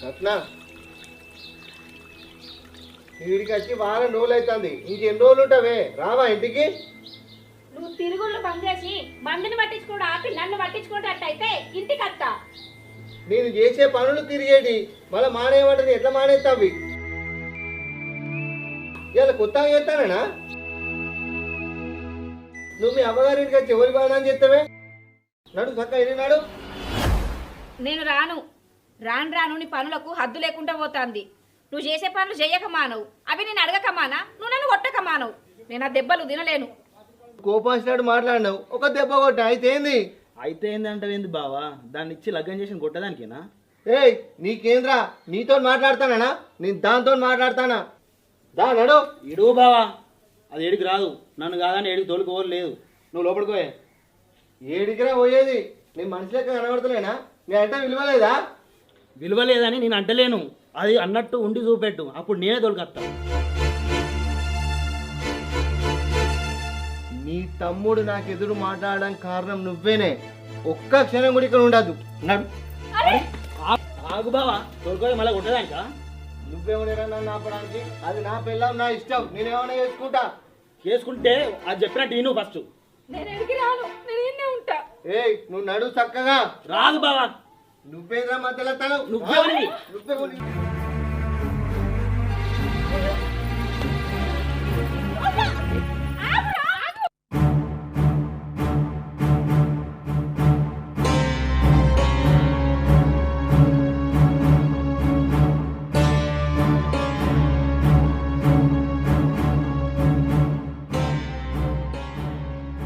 అట్లా వీడికి వచ్చి వారం రోజులు అవుతుంది, ఇంకెన్ని రోజులు ఉంటావే? రావా ఇంటికి? నువ్వు తిరుగుళ్ళు బంద్ చేసి మందిని పట్టించుకోడు ఆపి నన్ను పట్టించుకున్నట్టయితే ఇంటికి వస్తా. నేను చేసే పనులు తిరిగేటి మళ్ళీ మానేయమంటే ఎట్లా మానేస్తావి? ఇలా కొత్తగా చేస్తానేనా? నువ్వు మీ అమ్మగారింటికి వచ్చి ఎవరి బాగా అని చెప్తావే? నడు చక్క వెళ్ళినాడు. నేను రాను రాను నీ పనులకు హద్దు లేకుండా పోతాంది. నువ్వు చేసే పనులు చెయ్యక మానవు, అవి నేను అడగక మానా, నువ్వు నన్ను కొట్టక మానవు. నేను ఆ దెబ్బలు తినలేను. కోపాసినాడు మాట్లాడినావు, ఒక దెబ్బ కొట్ట అయితే ఏంది? అయితే ఏందంటే ఏంది బావా, దాన్ని ఇచ్చి లగ్గం చేసి కొట్టడానికేనా? ఏయ్ నీకేంద్రా, నీతో మాట్లాడతానా? నేను దాంతో మాట్లాడతానా? దా నడు. ఇడుగు బావా, అది ఏడికి రాదు. నన్ను కాదని ఏడికి తోలుకోవాలి లేదు. నువ్వు లోపలికోయే. ఏడికిరా పోయేది? నేను మనిషి లెక్క కనబడతలేనా? నీ అంటే విలువలేదా? విలువ లేదని నేను అంటలేను, అది అన్నట్టు ఉండి చూపెట్టు, అప్పుడు నేనే తోలుకొస్తా. నీ తమ్ముడు నాకు ఎదురు మాట్లాడడానికి కారణం నువ్వేనే. ఒక్క క్షణం కూడా ఇక్కడ ఉండదు. నడు. ఆగు బావా, తోలుకోలే మళ్ళీ కొట్టదానికా? నువ్వేమన్నా నన్ను ఆపడానికి? అది నా పిల్లం, నా ఇష్టం, నేనేమన్నా చేసుకుంటా. చేసుకుంటే అది చెప్పినట్టు నేను ఫస్ట్. నేను ఎడికి రాను, నేను ఇన్నే ఉంటా. ఏయ్ నువ్వు నడు చక్కగా. రాదు బావా. నువ్వేంద్రా మధ్యలో తను? నువ్వేమని? నువ్వేమని?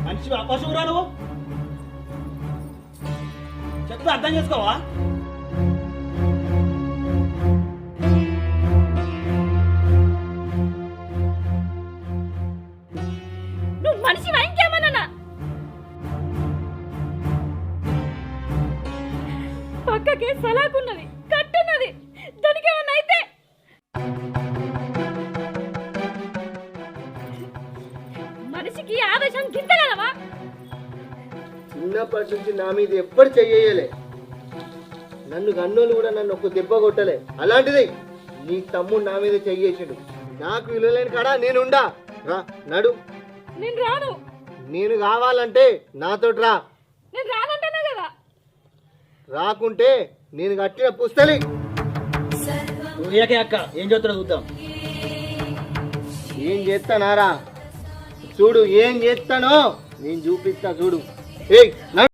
మనిషి పశువురా నువ్వు? చెప్తే అర్థం చేసుకోవా? నువ్వు మనిషి ఇంకేమన్నా? పక్కకే సలాకున్నది, కట్టున్నది, దానికి ఏమన్నా అయితే మనిషికి ఆవేశం గింతగలవా? చిన్నప్పటి నుంచి నా మీద ఎప్పుడు చెయ్యలే. నన్ను గన్నోళ్ళు కూడా నన్ను ఒక్క దెబ్బ కొట్టలే. అలాంటిది నీ తమ్ముడు నా మీద చెయ్యేసాడు. నాకు విలువలేని కాడా నేనుండా. రా నడు. నేను రాను. నేను కావాలంటే నాతోటి రా. నేను రానంటున్నా కదా. రాకుంటే నేను కట్టిన పుస్తలి. అక్క ఏం చెప్తాడో చూద్దాం. ఏం చేస్తానారా? చూడు ఏం చేస్తానో నేను చూపిస్తా చూడు. ఏయ్